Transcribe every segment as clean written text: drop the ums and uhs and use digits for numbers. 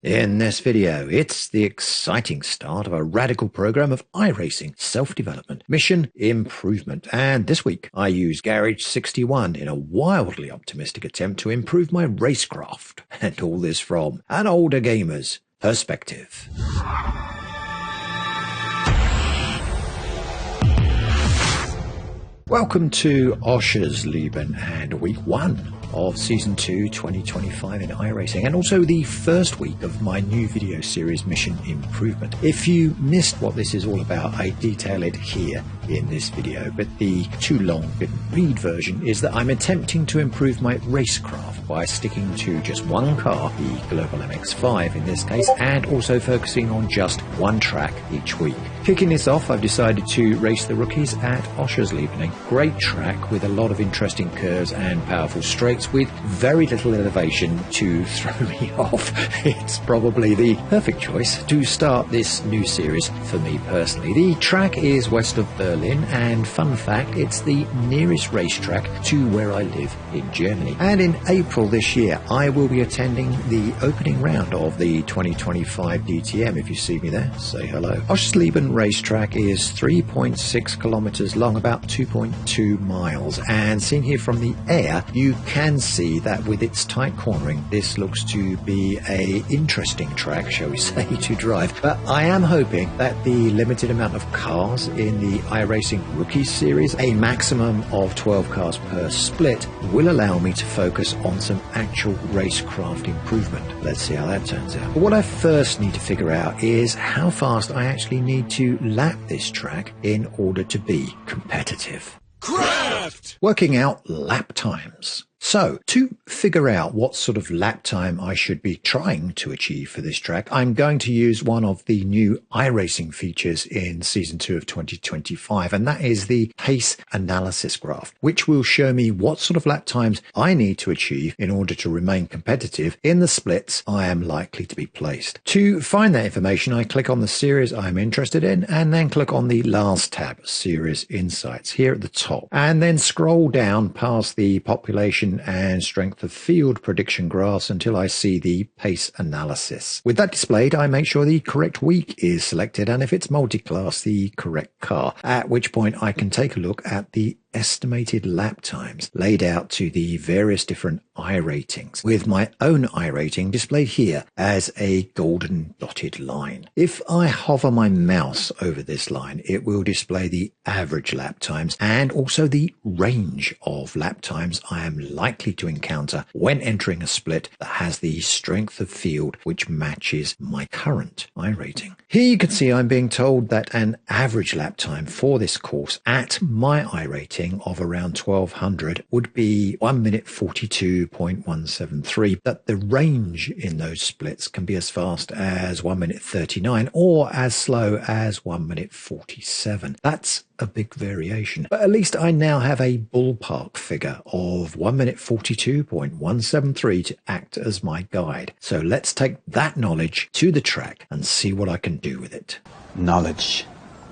In this video, it's the exciting start of a radical program of iRacing, self-development, mission improvement, and this week I use Garage 61 in a wildly optimistic attempt to improve my racecraft, and all this from an older gamer's perspective. Welcome to Oschersleben and week 1 of Season 2 2025 in iRacing, and also the first week of my new video series Mission Improvement. If you missed what this is all about, I detail it here in this video, but the too long didn't read version is that I'm attempting to improve my racecraft by sticking to just one car, the Global MX-5 in this case, and also focusing on just one track each week. Kicking this off, I've decided to race the rookies at Oschersleben, a great track with a lot of interesting curves and powerful straights with very little elevation to throw me off. It's probably the perfect choice to start this new series for me personally. The track is west of Berlin, and fun fact, it's the nearest racetrack to where I live in Germany. And in April this year, I will be attending the opening round of the 2025 DTM. If you see me there, say hello. Oschersleben racetrack is 3.6 kilometers long, about 2.2 miles, and seen here from the air, you can see that with its tight cornering, this looks to be a interesting track, shall we say, to drive. But I am hoping that the limited amount of cars in the iRacing Rookies series, a maximum of 12 cars per split, will allow me to focus on some actual racecraft improvement. Let's see how that turns out. But what I first need to figure out is how fast I actually need to lap this track in order to be competitive. Craft! Working out lap times. So, to figure out what sort of lap time I should be trying to achieve for this track, I'm going to use one of the new iRacing features in Season 2 of 2025, and that is the pace analysis graph, which will show me what sort of lap times I need to achieve in order to remain competitive in the splits I am likely to be placed. To find that information, I click on the series I'm interested in, and then click on the last tab, Series Insights, here at the top, and then scroll down past the population and strength of field prediction graphs until I see the pace analysis. With that displayed, I make sure the correct week is selected, and if it's multi-class, the correct car, at which point I can take a look at the estimated lap times laid out to the various different iRatings, with my own iRating displayed here as a golden dotted line. If I hover my mouse over this line, it will display the average lap times and also the range of lap times I am likely to encounter when entering a split that has the strength of field which matches my current iRating. Here you can see I'm being told that an average lap time for this course at my iRating of around 1200 would be 1 minute 42.173, but the range in those splits can be as fast as 1 minute 39 or as slow as 1 minute 47. That's a big variation, but at least I now have a ballpark figure of 1 minute 42.173 to act as my guide. So let's take that knowledge to the track and see what I can do with it. Knowledge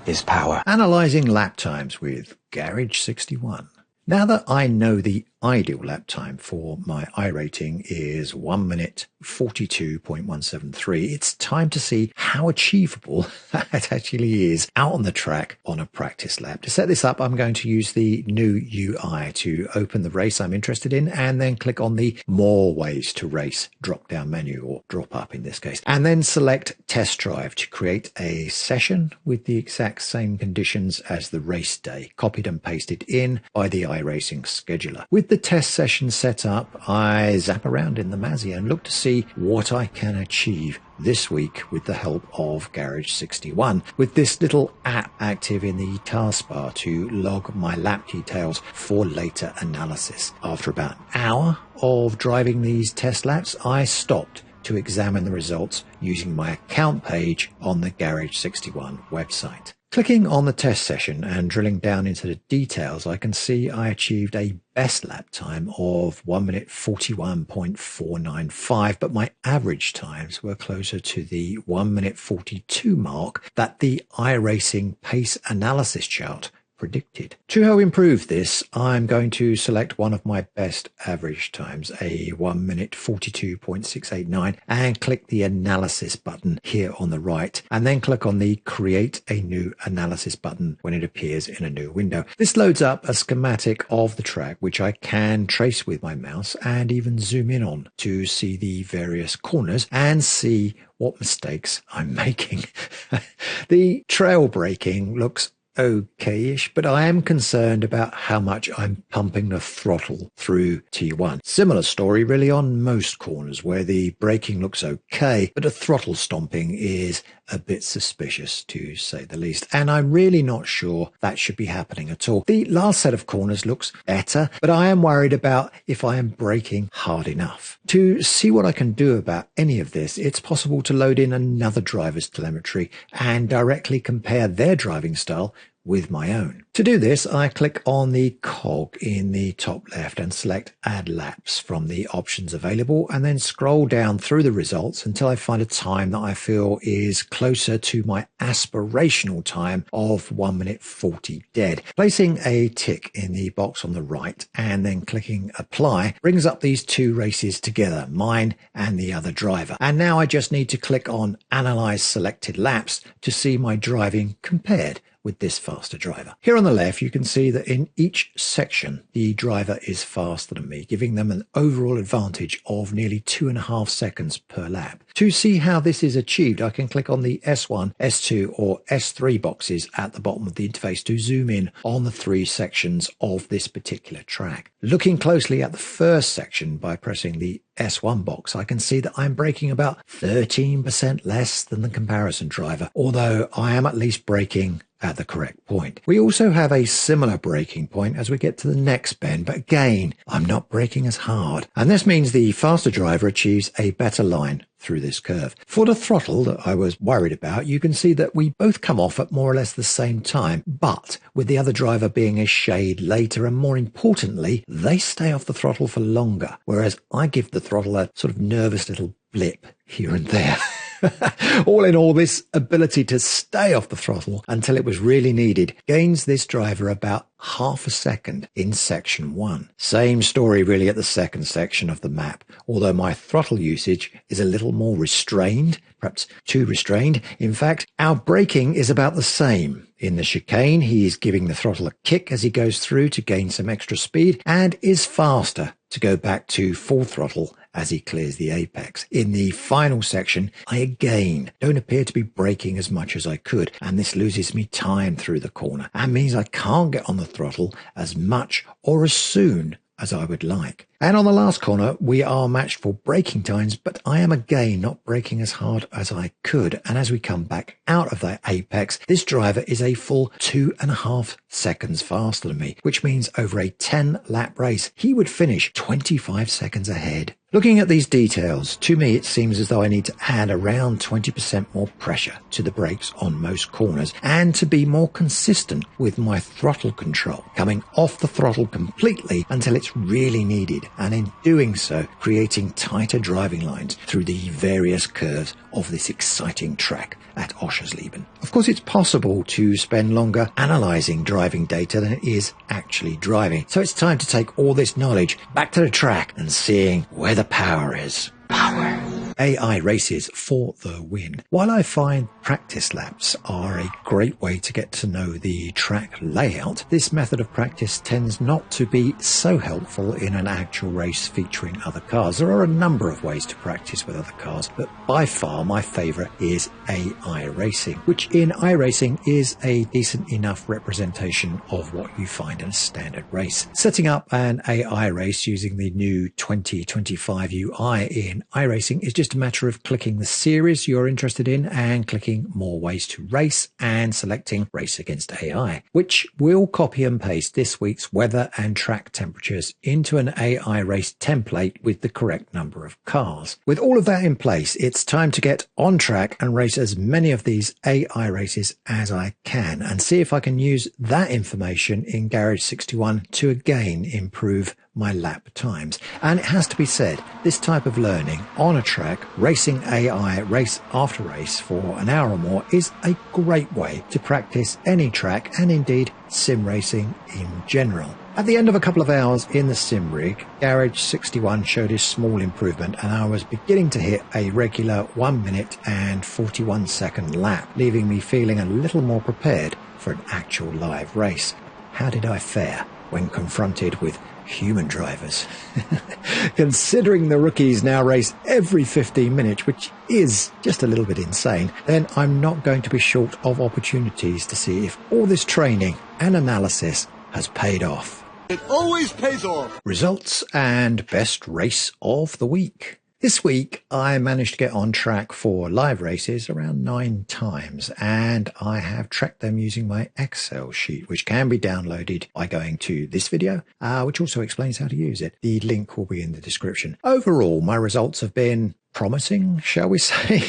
is power. Analyzing lap times with Garage 61. Now that I know the ideal lap time for my iRating is 1 minute 42.173, it's time to see how achievable that actually is out on the track on a practice lap. To set this up, I'm going to use the new UI to open the race I'm interested in, and then click on the More Ways to Race drop-down menu, or drop up in this case, and then select Test Drive to create a session with the exact same conditions as the race day, copied and pasted in by the iRacing scheduler. With the test session set up, I zap around in the Mazzy and look to see what I can achieve this week with the help of Garage 61, with this little app active in the taskbar to log my lap details for later analysis. After about an hour of driving these test laps, I stopped to examine the results using my account page on the Garage 61 website. Clicking on the test session and drilling down into the details, I can see I achieved a best lap time of 1 minute 41.495, but my average times were closer to the 1 minute 42 mark that the iRacing pace analysis chart predicted. To help improve this, I'm going to select one of my best average times, a 1 minute 42.689, and click the analysis button here on the right, and then click on the create a new analysis button when it appears in a new window. This loads up a schematic of the track, which I can trace with my mouse and even zoom in on to see the various corners and see what mistakes I'm making. The trail braking looks okay-ish, but I am concerned about how much I'm pumping the throttle through T1. Similar story really on most corners where the braking looks okay, but the throttle stomping is a bit suspicious to say the least. And I'm really not sure that should be happening at all. The last set of corners looks better, but I am worried about if I am braking hard enough. To see what I can do about any of this, it's possible to load in another driver's telemetry and directly compare their driving style with my own. To do this, I click on the cog in the top left and select Add Laps from the options available, and then scroll down through the results until I find a time that I feel is closer to my aspirational time of 1 minute 40 dead. Placing a tick in the box on the right and then clicking Apply brings up these two races together, mine and the other driver. And now I just need to click on Analyze Selected Laps to see my driving compared with this faster driver. Here on the left, you can see that in each section, the driver is faster than me, giving them an overall advantage of nearly 2.5 seconds per lap. To see how this is achieved, I can click on the S1, S2 or S3 boxes at the bottom of the interface to zoom in on the 3 sections of this particular track. Looking closely at the first section by pressing the S1 box, I can see that I'm braking about 13% less than the comparison driver, although I am at least braking at the correct point. We also have a similar braking point as we get to the next bend, but again, I'm not braking as hard. And this means the faster driver achieves a better line through this curve. For the throttle that I was worried about, you can see that we both come off at more or less the same time, but with the other driver being a shade later, and more importantly, they stay off the throttle for longer, whereas I give the throttle a sort of nervous little blip here and there. All in all, this ability to stay off the throttle until it was really needed gains this driver about half a second in section 1. Same story really at the second section of the map, although my throttle usage is a little more restrained, perhaps too restrained. In fact, our braking is about the same. In the chicane, he is giving the throttle a kick as he goes through to gain some extra speed and is faster to go back to full throttle as he clears the apex. In the final section, I again don't appear to be braking as much as I could, and this loses me time through the corner and means I can't get on the throttle as much or as soon as I would like. And on the last corner, we are matched for braking times, but I am again not braking as hard as I could. And as we come back out of that apex, this driver is a full 2.5 seconds faster than me, which means over a 10-lap race, he would finish 25 seconds ahead. Looking at these details, to me it seems as though I need to add around 20% more pressure to the brakes on most corners and to be more consistent with my throttle control, coming off the throttle completely until it's really needed, and in doing so, creating tighter driving lines through the various curves of this exciting track at Oschersleben. Of course, it's possible to spend longer analysing driving data than it is actually driving. So it's time to take all this knowledge back to the track and seeing where the power is. Power. AI races for the win. While I find practice laps are a great way to get to know the track layout, this method of practice tends not to be so helpful in an actual race featuring other cars. There are a number of ways to practice with other cars, but by far my favourite is AI racing, which in iRacing is a decent enough representation of what you find in a standard race. Setting up an AI race using the new 2025 UI in iRacing is just a matter of clicking the series you're interested in and clicking more ways to race and selecting race against AI, which will copy and paste this week's weather and track temperatures into an AI race template with the correct number of cars. With all of that in place, it's time to get on track and race as many of these AI races as I can and see if I can use that information in Garage 61 to again improve my lap times. And it has to be said, this type of learning on a track, racing AI race after race for an hour or more, is a great way to practice any track and indeed sim racing in general. At the end of a couple of hours in the sim rig, Garage 61 showed a small improvement and I was beginning to hit a regular 1 minute and 41 second lap, leaving me feeling a little more prepared for an actual live race. How did I fare when confronted with human drivers? Considering the rookies now race every 15 minutes, which is just a little bit insane, then I'm not going to be short of opportunities to see if all this training and analysis has paid off. It always pays off. Results and best race of the week. This week, I managed to get on track for live races around 9 times, and I have tracked them using my Excel sheet, which can be downloaded by going to this video, which also explains how to use it. The link will be in the description. Overall, my results have been promising, shall we say?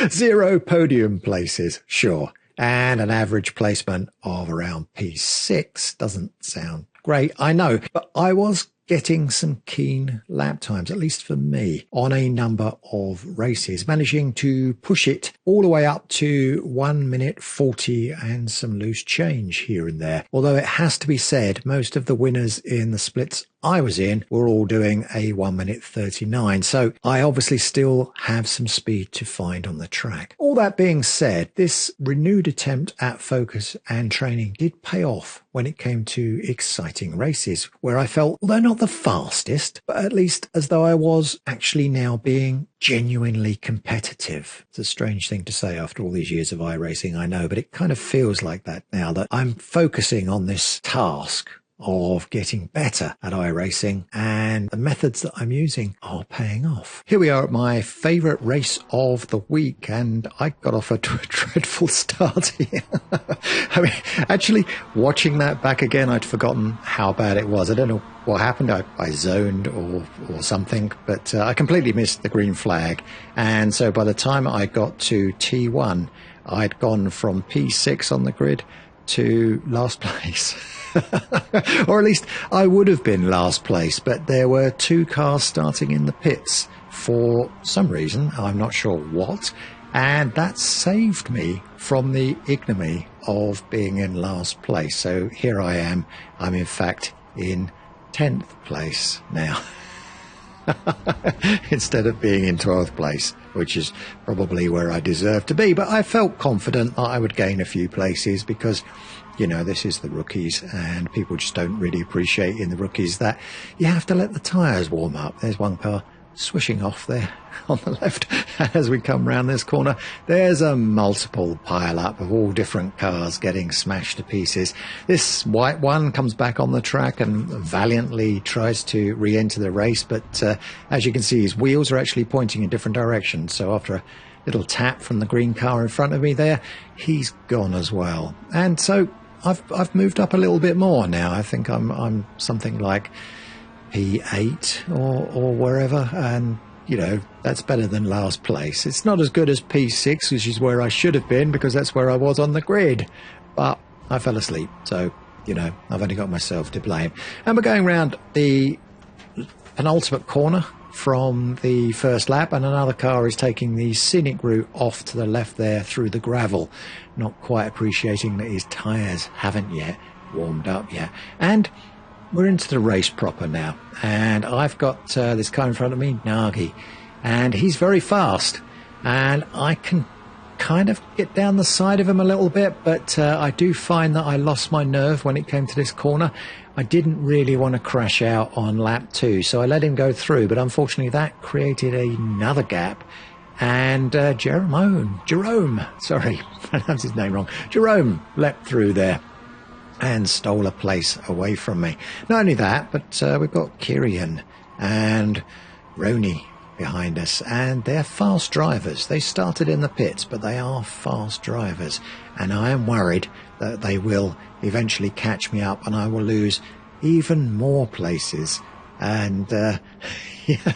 0 podium places, sure. And an average placement of around P6 doesn't sound great, I know, but I was getting some keen lap times, at least for me, on a number of races, managing to push it all the way up to 1 minute 40 and some loose change here and there. Although it has to be said, most of the winners in the splits I was in were all doing a 1 minute 39, so I obviously still have some speed to find on the track. All that being said, this renewed attempt at focus and training did pay off when it came to exciting races, where I felt, although not the fastest, but at least as though I was actually now being genuinely competitive. It's a strange thing to say after all these years of iRacing, I know, but it kind of feels like that now, that I'm focusing on this task of getting better at iRacing, and the methods that I'm using are paying off. Here we are at my favourite race of the week, and I got off to a dreadful start here. I mean, actually, watching that back again, I'd forgotten how bad it was. I don't know what happened. I zoned or something, but I completely missed the green flag. And so by the time I got to T1, I'd gone from P6 on the grid to last place. Or at least I would have been last place, but there were 2 cars starting in the pits for some reason, I'm not sure what, and that saved me from the ignominy of being in last place. So here I am. I'm in fact in 10th place now. Instead of being in 12th place, which is probably where I deserve to be. But I felt confident that I would gain a few places because, you know, this is the rookies and people just don't really appreciate in the rookies that you have to let the tyres warm up. There's one car swishing off there on the left as we come round this corner. There's a multiple pile up of all different cars getting smashed to pieces. This white one comes back on the track and valiantly tries to re-enter the race, but as you can see, his wheels are actually pointing in different directions. So after a little tap from the green car in front of me there, he's gone as well. And so I've moved up a little bit more now. I think I'm something like P8 or wherever, and you know, that's better than last place. It's not as good as P6, which is where I should have been because that's where I was on the grid, but I fell asleep, so you know, I've only got myself to blame. And we're going round the penultimate corner from the first lap, and another car is taking the scenic route off to the left there through the gravel, not quite appreciating that his tyres haven't yet warmed up yet. And we're into the race proper now, and I've got this car in front of me, Nagi, and he's very fast, and I can kind of get down the side of him a little bit, but I do find that I lost my nerve when it came to this corner. I didn't really want to crash out on lap 2, so I let him go through, but unfortunately that created another gap, and Jerome, sorry, pronounced his name wrong, Jerome leapt through there and stole a place away from me. Not only that, but we've got Kirian and Roni behind us, and they're fast drivers. They started in the pits, but they are fast drivers, and I am worried that they will eventually catch me up and I will lose even more places. And yeah,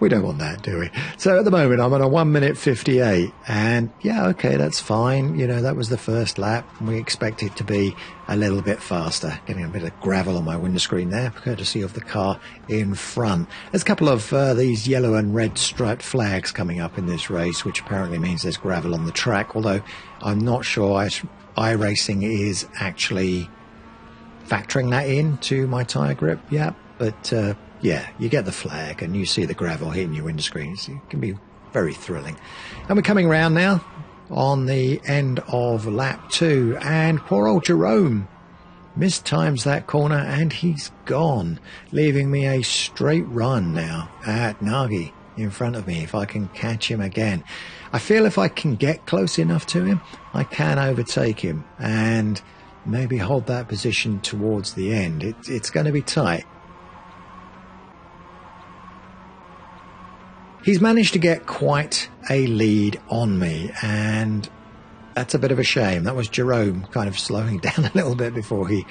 We don't want that, do we? So at the moment, I'm on a 1 minute 58, and yeah, okay, that's fine. You know, that was the first lap, and we expect it to be a little bit faster. Getting a bit of gravel on my windscreen there, courtesy of the car in front. There's a couple of these yellow and red striped flags coming up in this race, which apparently means there's gravel on the track, although I'm not sure iRacing is actually factoring that into my tyre grip yet, but yeah, you get the flag and you see the gravel hitting your windscreens. It can be very thrilling. And we're coming around now on the end of lap 2, and poor old Jerome mistimes that corner and he's gone, leaving me a straight run now at Nagy in front of me if I can catch him again. I feel if I can get close enough to him, I can overtake him and maybe hold that position towards the end. It's going to be tight. He's managed to get quite a lead on me, and that's a bit of a shame. That was Jerome kind of slowing down a little bit before he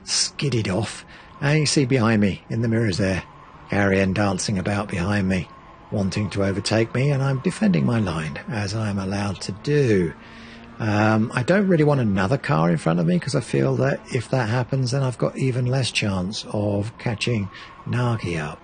skidded off. And you see behind me in the mirrors there, Carrion dancing about behind me, wanting to overtake me, and I'm defending my line as I'm allowed to do. I don't really want another car in front of me because I feel that if that happens, then I've got even less chance of catching Nagy up.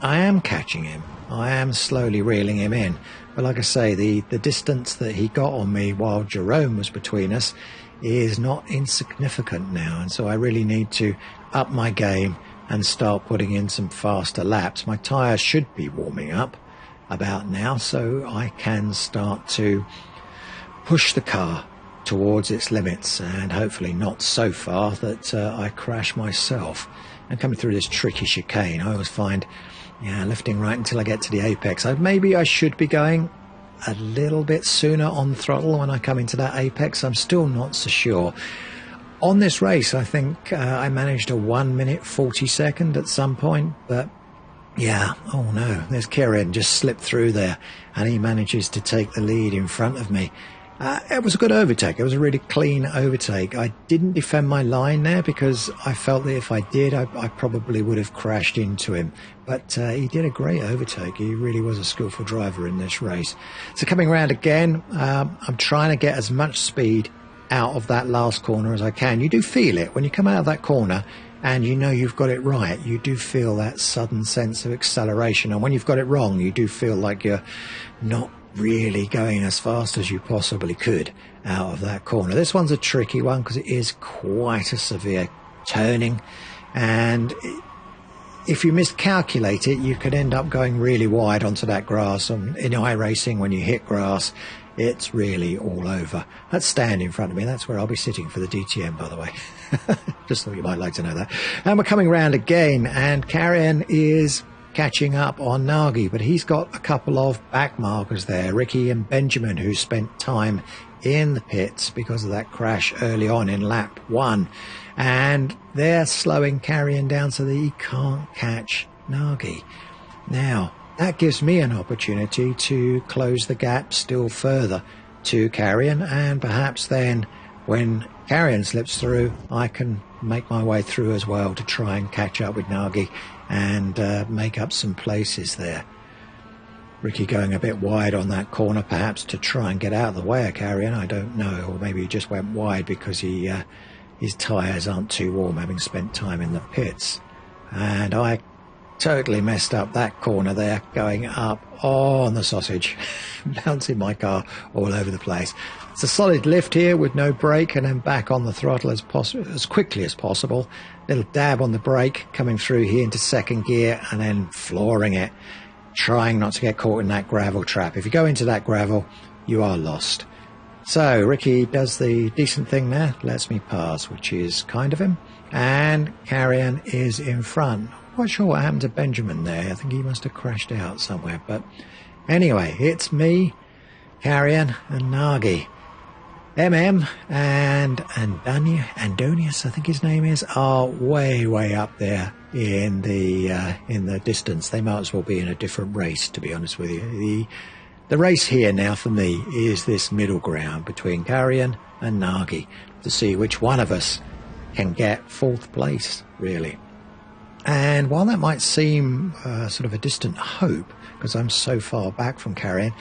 I am catching him. I am slowly reeling him in. But like I say, the distance that he got on me while Jerome was between us is not insignificant now. And so I really need to up my game and start putting in some faster laps. My tyres should be warming up about now, so I can start to push the car towards its limits and hopefully not so far that I crash myself. And coming through this tricky chicane, I always find, yeah, lifting right until I get to the apex. Maybe I should be going a little bit sooner on throttle when I come into that apex. I'm still not so sure. On this race, I think I managed a 1 minute 40 at some point, but yeah, oh no, there's Kieran just slipped through there and he manages to take the lead in front of me. It was a good overtake. It was a really clean overtake. I didn't defend my line there because I felt that if I did, I probably would have crashed into him. But he did a great overtake. He really was a skillful driver in this race. So coming around again, I'm trying to get as much speed out of that last corner as I can. You do feel it when you come out of that corner and you know you've got it right. You do feel that sudden sense of acceleration. And when you've got it wrong, you do feel like you're not really going as fast as you possibly could out of that corner. This one's a tricky one because it is quite a severe turning, and if you miscalculate it, you could end up going really wide onto that grass. And in iRacing, when you hit grass, it's really all over. That stand in front of me, that's where I'll be sitting for the DTM, by the way. Just thought you might like to know that. And we're coming round again, and Carrion is catching up on Nagy, but he's got a couple of back markers there, Ricky and Benjamin, who spent time in the pits because of that crash early on in lap 1, and they're slowing Carrion down so that he can't catch Nagy. Now that gives me an opportunity to close the gap still further to Carrion, and perhaps then when Carrion slips through, I can make my way through as well to try and catch up with Nagy and make up some places there. Ricky going a bit wide on that corner, perhaps to try and get out of the way of Carrion, I don't know, or maybe he just went wide because his tyres aren't too warm, having spent time in the pits. And I totally messed up that corner there, going up on the sausage, bouncing my car all over the place. It's a solid lift here with no brake, and then back on the throttle as quickly as possible. Little dab on the brake, coming through here into second gear, and then flooring it, trying not to get caught in that gravel trap. If you go into that gravel, you are lost. So Ricky does the decent thing there, lets me pass, which is kind of him, and Carrion is in front. I'm not sure what happened to Benjamin there. I think he must have crashed out somewhere, but anyway, it's me, Carrion, and Nagy. MM and Andonius, I think his name is, are way up there in the distance. They might as well be in a different race, to be honest with you. The race here now for me is this middle ground between Carrion and Nagy to see which one of us can get fourth place, really. And while that might seem sort of a distant hope, because I'm so far back from carrying,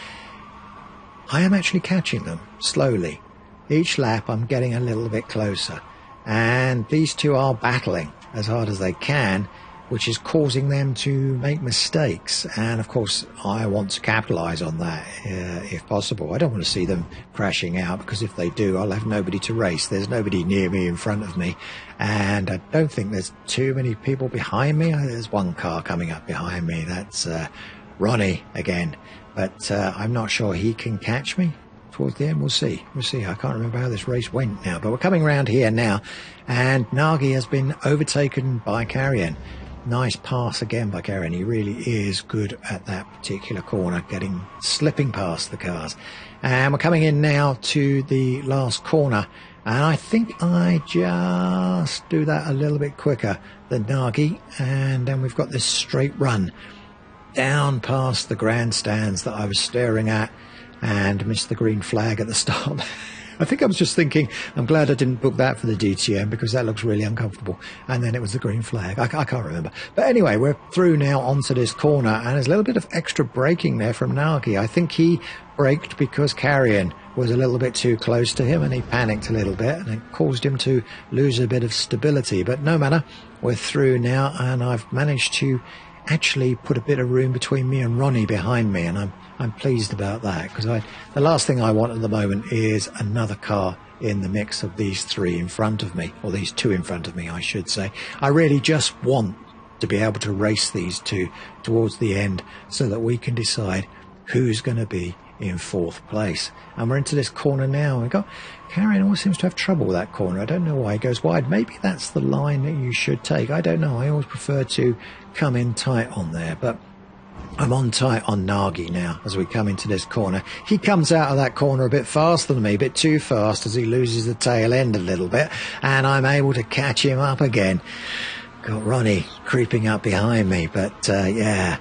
I am actually catching them slowly. Each lap I'm getting a little bit closer. And these two are battling as hard as they can, which is causing them to make mistakes. And of course, I want to capitalize on that if possible. I don't want to see them crashing out, because if they do, I'll have nobody to race. There's nobody near me in front of me. And I don't think there's too many people behind me. There's one car coming up behind me. That's Ronnie again. But I'm not sure he can catch me towards the end. We'll see. I can't remember how this race went now. But we're coming around here now. And Nagy has been overtaken by Carrion. Nice pass again by Karen. He really is good at that particular corner, slipping past the cars. And we're coming in now to the last corner, and I think I just do that a little bit quicker than Nagy, and then we've got this straight run down past the grandstands that I was staring at and missed the green flag at the start. I think I was just thinking, I'm glad I didn't book that for the DTM, because that looks really uncomfortable. And then it was the green flag. I can't remember. But anyway, we're through now onto this corner, and there's a little bit of extra braking there from Nagy. I think he braked because Carrion was a little bit too close to him, and he panicked a little bit, and it caused him to lose a bit of stability. But no matter, we're through now, and I've managed to actually put a bit of room between me and Ronnie behind me, and I'm pleased about that, because the last thing I want at the moment is another car in the mix of these three in front of me, or these two in front of me, I should say. I really just want to be able to race these two towards the end so that we can decide who's going to be in fourth place. And we're into this corner now. We've got Karen always seems to have trouble with that corner. I don't know why. He goes wide. Maybe that's the line that you should take. I don't know. I always prefer to come in tight on there, but I'm on tight on Nagy now as we come into this corner. He comes out of that corner a bit faster than me, a bit too fast, as he loses the tail end a little bit, and I'm able to catch him up again. Got Ronnie creeping up behind me, but yeah,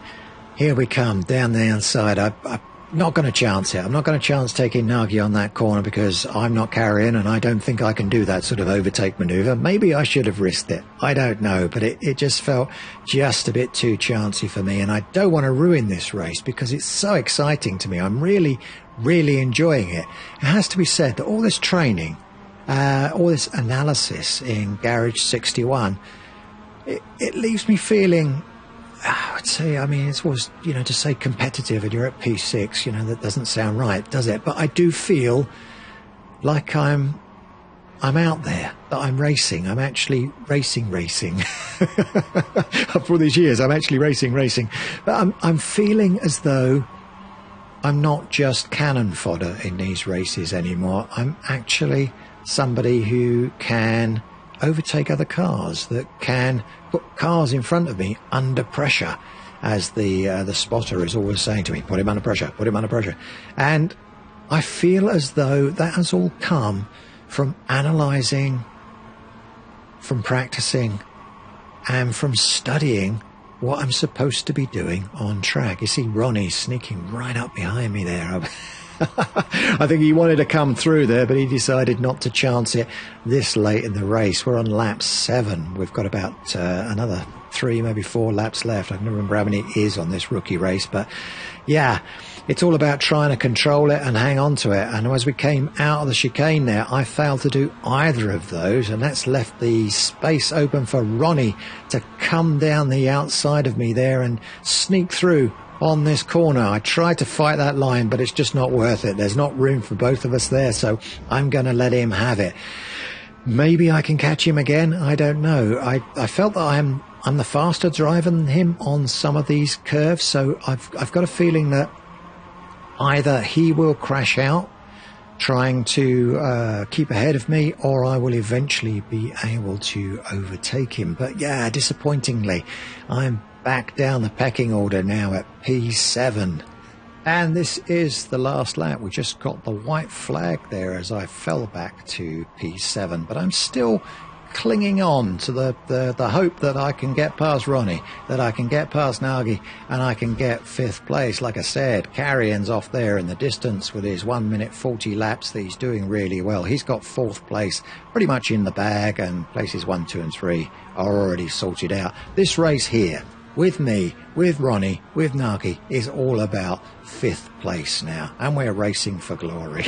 here we come down the inside. I'm not going to chance it. I'm not going to chance taking Nagy on that corner, because I'm not carrying, and I don't think I can do that sort of overtake manoeuvre. Maybe I should have risked it. I don't know, but it just felt just a bit too chancy for me, and I don't want to ruin this race because it's so exciting to me. I'm really, really enjoying it. It has to be said that all this training, all this analysis in Garage 61, it leaves me feeling, I would say, I mean, it's always, to say competitive and you're at P6, that doesn't sound right, does it? But I do feel like I'm out there, that I'm racing. I'm actually racing. After all these years, I'm actually racing. But I'm feeling as though I'm not just cannon fodder in these races anymore. I'm actually somebody who can overtake other cars, that can put cars in front of me under pressure, as the spotter is always saying to me, put him under pressure. And I feel as though that has all come from analysing, from practicing, and from studying what I'm supposed to be doing on track. You see Ronnie sneaking right up behind me there. I think he wanted to come through there, but he decided not to chance it this late in the race. We're on lap 7. We've got about another 3, maybe 4 laps left. I don't remember how many it is on this rookie race, but yeah, it's all about trying to control it and hang on to it. And as we came out of the chicane there, I failed to do either of those, and that's left the space open for Ronnie to come down the outside of me there and sneak through on this corner. I tried to fight that line, but it's just not worth it. There's not room for both of us there, so I'm going to let him have it. Maybe I can catch him again. I don't know. I felt that I'm the faster driver than him on some of these curves, so I've got a feeling that either he will crash out trying to keep ahead of me, or I will eventually be able to overtake him. But yeah, disappointingly, I'm back down the pecking order now at P7. And this is the last lap. We just got the white flag there as I fell back to P7. But I'm still clinging on to the hope that I can get past Ronnie, that I can get past Nagy, and I can get 5th place. Like I said, Carrion's off there in the distance with his 1 minute 40 laps that he's doing really well. He's got 4th place pretty much in the bag, and places 1, 2 and 3 are already sorted out. This race here, with me, with Ronnie, with Nagy, is all about 5th place now, and we're racing for glory.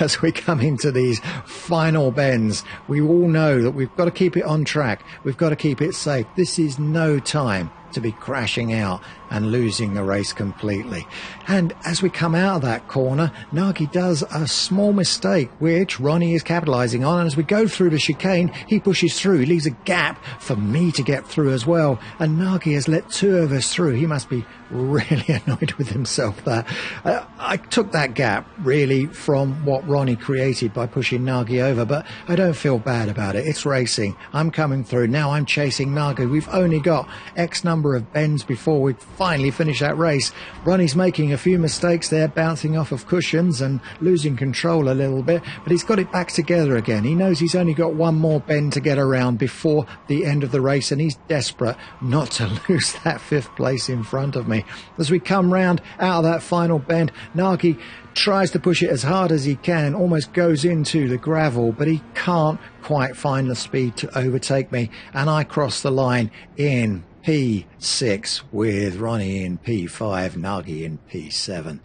As we come into these final bends, we all know that we've got to keep it on track, we've got to keep it safe. This is no time to be crashing out and losing the race completely. And as we come out of that corner, Nagy does a small mistake, which Ronnie is capitalising on, and as we go through the chicane, he pushes through. He leaves a gap for me to get through as well, and Nagy has let 2 of us through. He must be really annoyed with himself that I took that gap really from what Ronnie created by pushing Nagy over, but I don't feel bad about it. It's racing. I'm coming through. Now I'm chasing Nagy. We've only got X number of bends before we finally finish that race. Ronnie's making a few mistakes there, bouncing off of cushions and losing control a little bit, but he's got it back together again. He knows he's only got one more bend to get around before the end of the race, and he's desperate not to lose that 5th place in front of me. As we come round out of that final bend, Nagy tries to push it as hard as he can, almost goes into the gravel, but he can't quite find the speed to overtake me, and I cross the line in P6 with Ronnie in P5, Nagy in P7.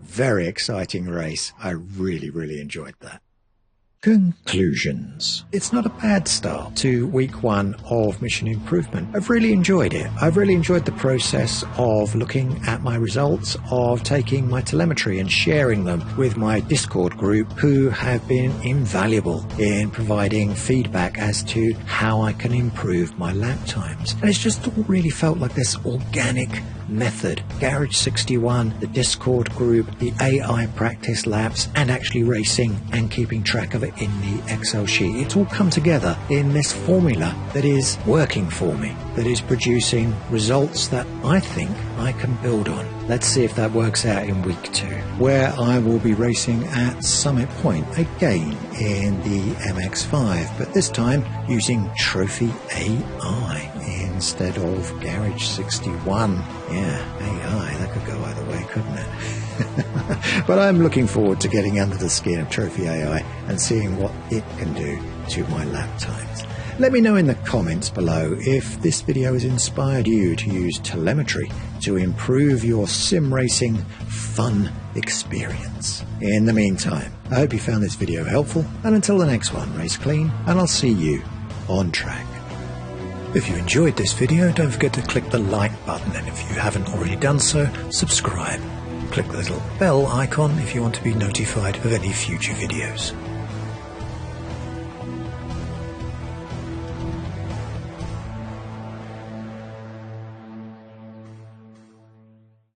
Very exciting race. I really enjoyed that. Conclusions. It's not a bad start to week 1 of Mission Improvement. I've really enjoyed it. I've really enjoyed the process of looking at my results, of taking my telemetry and sharing them with my Discord group, who have been invaluable in providing feedback as to how I can improve my lap times. And it's just all really felt like this organic method. Garage 61, the Discord group, the AI practice laps, and actually racing and keeping track of it in the Excel sheet. It's all come together in this formula that is working for me, that is producing results that I think I can build on. Let's see if that works out in week 2, where I will be racing at Summit Point again in the MX-5, but this time using Trophy AI instead of Garage 61. Yeah, AI, that could go either way, couldn't it? But I'm looking forward to getting under the skin of Trophy AI and seeing what it can do to my lap times. Let me know in the comments below if this video has inspired you to use telemetry to improve your sim racing fun experience. In the meantime, I hope you found this video helpful, and until the next one, race clean, and I'll see you on track. If you enjoyed this video, don't forget to click the like button, and if you haven't already done so, subscribe. Click the little bell icon if you want to be notified of any future videos.